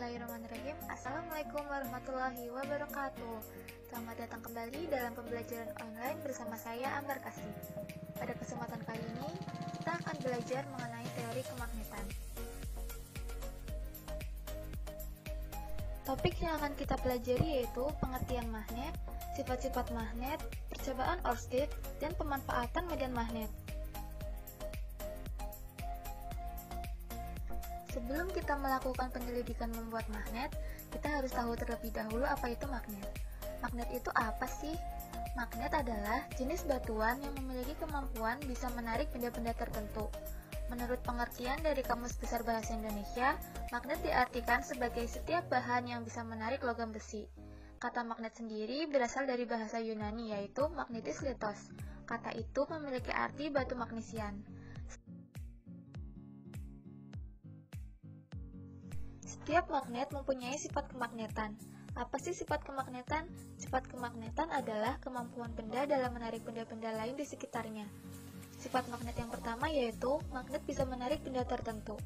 Bismillahirrahmanirrahim. Assalamualaikum warahmatullahi wabarakatuh. Selamat datang kembali dalam pembelajaran online bersama saya Ambar Kasih. Pada kesempatan kali ini, kita akan belajar mengenai teori kemagnetan. Topik yang akan kita pelajari yaitu pengertian magnet, sifat-sifat magnet, percobaan Ørsted, dan pemanfaatan medan magnet. Sebelum kita melakukan penyelidikan membuat magnet, kita harus tahu terlebih dahulu apa itu magnet. Magnet itu apa sih? Magnet adalah jenis batuan yang memiliki kemampuan bisa menarik benda-benda tertentu. Menurut pengertian dari Kamus Besar Bahasa Indonesia, magnet diartikan sebagai setiap bahan yang bisa menarik logam besi. Kata magnet sendiri berasal dari bahasa Yunani yaitu magnetis litos. Kata itu memiliki arti batu magnesian. Setiap magnet mempunyai sifat kemagnetan. Apa sih sifat kemagnetan? Sifat kemagnetan adalah kemampuan benda dalam menarik benda-benda lain di sekitarnya. Sifat magnet yang pertama yaitu magnet bisa menarik benda tertentu.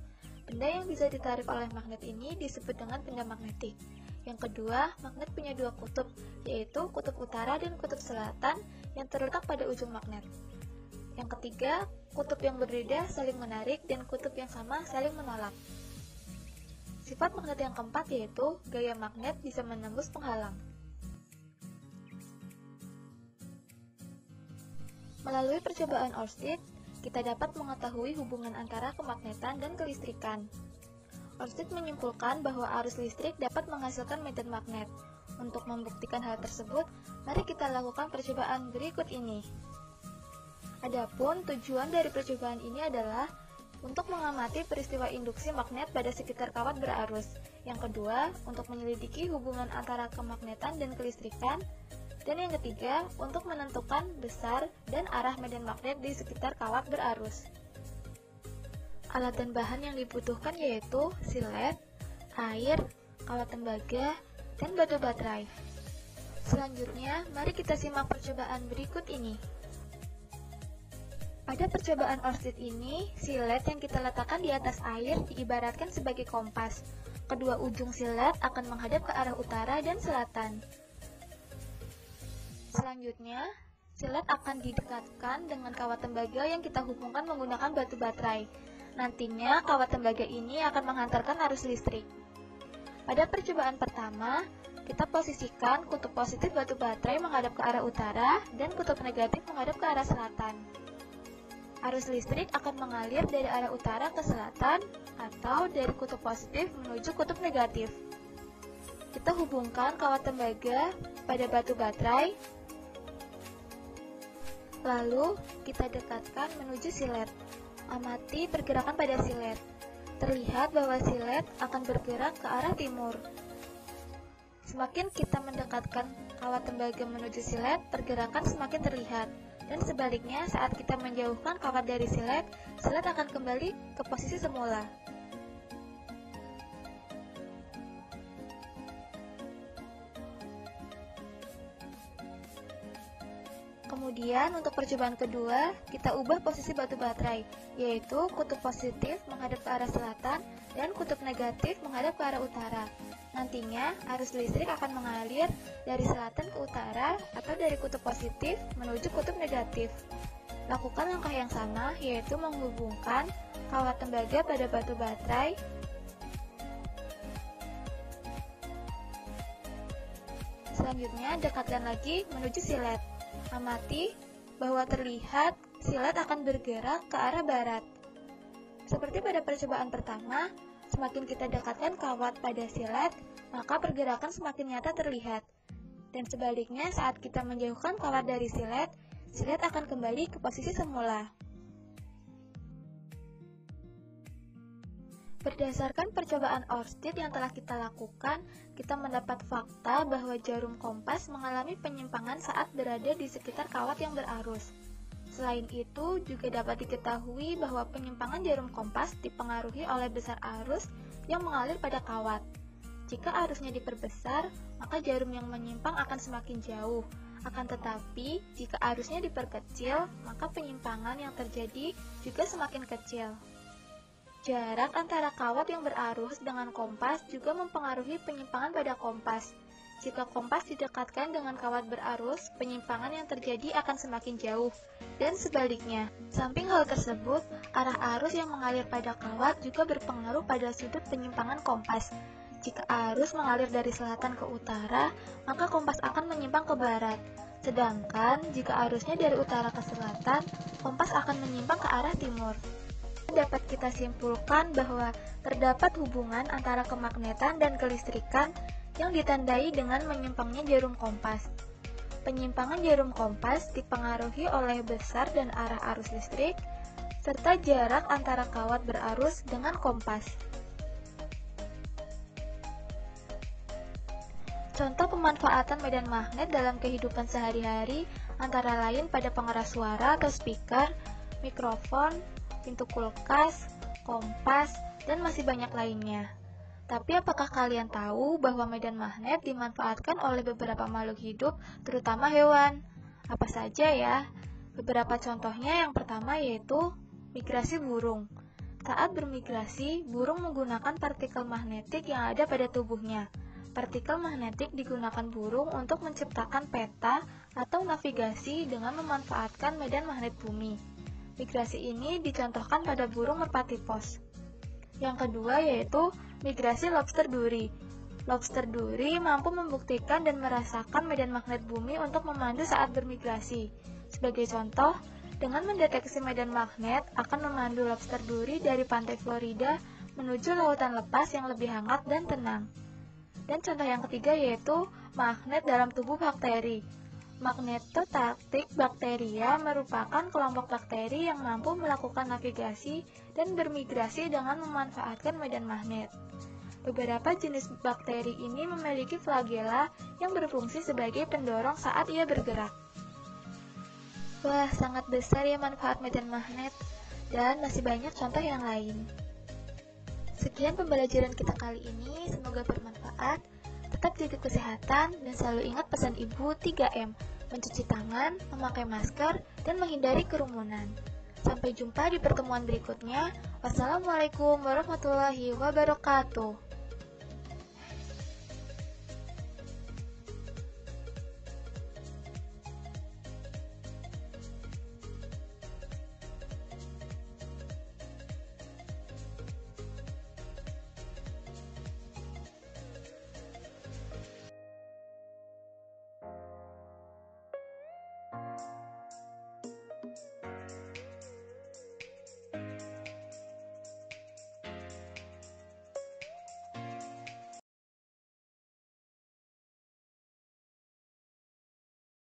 Benda yang bisa ditarik oleh magnet ini disebut dengan benda magnetik. Yang kedua, magnet punya dua kutub, yaitu kutub utara dan kutub selatan yang terletak pada ujung magnet. Yang ketiga, kutub yang berbeda saling menarik dan kutub yang sama saling menolak. Sifat magnet yang keempat yaitu gaya magnet bisa menembus penghalang. Melalui percobaan Ørsted, kita dapat mengetahui hubungan antara kemagnetan dan kelistrikan. Ørsted menyimpulkan bahwa arus listrik dapat menghasilkan medan magnet. Untuk membuktikan hal tersebut, mari kita lakukan percobaan berikut ini. Adapun tujuan dari percobaan ini adalah untuk mengamati peristiwa induksi magnet pada sekitar kawat berarus. Yang kedua, untuk menyelidiki hubungan antara kemagnetan dan kelistrikan. Dan yang ketiga, untuk menentukan besar dan arah medan magnet di sekitar kawat berarus. Alat dan bahan yang dibutuhkan yaitu silet, air, kawat tembaga, dan batu baterai. Selanjutnya, mari kita simak percobaan berikut ini. Pada percobaan Ørsted ini, silet yang kita letakkan di atas air diibaratkan sebagai kompas. Kedua ujung silet akan menghadap ke arah utara dan selatan. Selanjutnya, silet akan didekatkan dengan kawat tembaga yang kita hubungkan menggunakan batu baterai. Nantinya, kawat tembaga ini akan menghantarkan arus listrik. Pada percobaan pertama, kita posisikan kutub positif batu baterai menghadap ke arah utara dan kutub negatif menghadap ke arah selatan. Arus listrik akan mengalir dari arah utara ke selatan atau dari kutub positif menuju kutub negatif. Kita hubungkan kawat tembaga pada batu baterai, lalu kita dekatkan menuju silet. Amati pergerakan pada silet. Terlihat bahwa silet akan bergerak ke arah timur. Semakin kita mendekatkan kawat tembaga menuju silet, pergerakan semakin terlihat. Dan sebaliknya, saat kita menjauhkan kawat dari silet, silet akan kembali ke posisi semula. Kemudian, untuk percobaan kedua, kita ubah posisi batu baterai, yaitu kutub positif menghadap ke arah selatan dan kutub negatif menghadap ke arah utara. Nantinya, arus listrik akan mengalir dari selatan ke utara atau dari kutub positif menuju kutub negatif. Lakukan langkah yang sama, yaitu menghubungkan kawat tembaga pada batu baterai. Selanjutnya, dekatkan lagi menuju silet. Amati bahwa terlihat silet akan bergerak ke arah barat. Seperti pada percobaan pertama, semakin kita dekatkan kawat pada silet, maka pergerakan semakin nyata terlihat. Dan sebaliknya, saat kita menjauhkan kawat dari silet, silet akan kembali ke posisi semula. Berdasarkan percobaan Ørsted yang telah kita lakukan, kita mendapat fakta bahwa jarum kompas mengalami penyimpangan saat berada di sekitar kawat yang berarus. Selain itu, juga dapat diketahui bahwa penyimpangan jarum kompas dipengaruhi oleh besar arus yang mengalir pada kawat. Jika arusnya diperbesar, maka jarum yang menyimpang akan semakin jauh. Akan tetapi, jika arusnya diperkecil, maka penyimpangan yang terjadi juga semakin kecil. Jarak antara kawat yang berarus dengan kompas juga mempengaruhi penyimpangan pada kompas. Jika kompas didekatkan dengan kawat berarus, penyimpangan yang terjadi akan semakin jauh, dan sebaliknya. Samping hal tersebut, arah arus yang mengalir pada kawat juga berpengaruh pada sudut penyimpangan kompas. Jika arus mengalir dari selatan ke utara, maka kompas akan menyimpang ke barat. Sedangkan, jika arusnya dari utara ke selatan, kompas akan menyimpang ke arah timur. Dapat kita simpulkan bahwa terdapat hubungan antara kemagnetan dan kelistrikan yang ditandai dengan menyimpangnya jarum kompas. Penyimpangan jarum kompas dipengaruhi oleh besar dan arah arus listrik, serta jarak antara kawat berarus dengan kompas. Contoh pemanfaatan medan magnet dalam kehidupan sehari-hari antara lain pada pengeras suara atau speaker, mikrofon, pintu kulkas, kompas, dan masih banyak lainnya. Tapi apakah kalian tahu bahwa medan magnet dimanfaatkan oleh beberapa makhluk hidup, terutama hewan? Apa saja ya? Beberapa contohnya yang pertama yaitu migrasi burung. Saat bermigrasi, burung menggunakan partikel magnetik yang ada pada tubuhnya. Partikel magnetik digunakan burung untuk menciptakan peta atau navigasi dengan memanfaatkan medan magnet bumi. Migrasi ini dicontohkan pada burung merpati pos. Yang kedua yaitu migrasi lobster duri. Lobster duri mampu membuktikan dan merasakan medan magnet bumi untuk memandu saat bermigrasi. Sebagai contoh, dengan mendeteksi medan magnet akan memandu lobster duri dari pantai Florida menuju lautan lepas yang lebih hangat dan tenang. Dan contoh yang ketiga yaitu magnet dalam tubuh bakteri. Magnetotaktik bakteria merupakan kelompok bakteri yang mampu melakukan navigasi dan bermigrasi dengan memanfaatkan medan magnet. Beberapa jenis bakteri ini memiliki flagela yang berfungsi sebagai pendorong saat ia bergerak. Wah, sangat besar ya manfaat medan magnet, dan masih banyak contoh yang lain. Sekian pembelajaran kita kali ini, semoga bermanfaat. Tetap jaga kesehatan dan selalu ingat pesan Ibu 3M, mencuci tangan, memakai masker, dan menghindari kerumunan. Sampai jumpa di pertemuan berikutnya. Wassalamualaikum warahmatullahi wabarakatuh.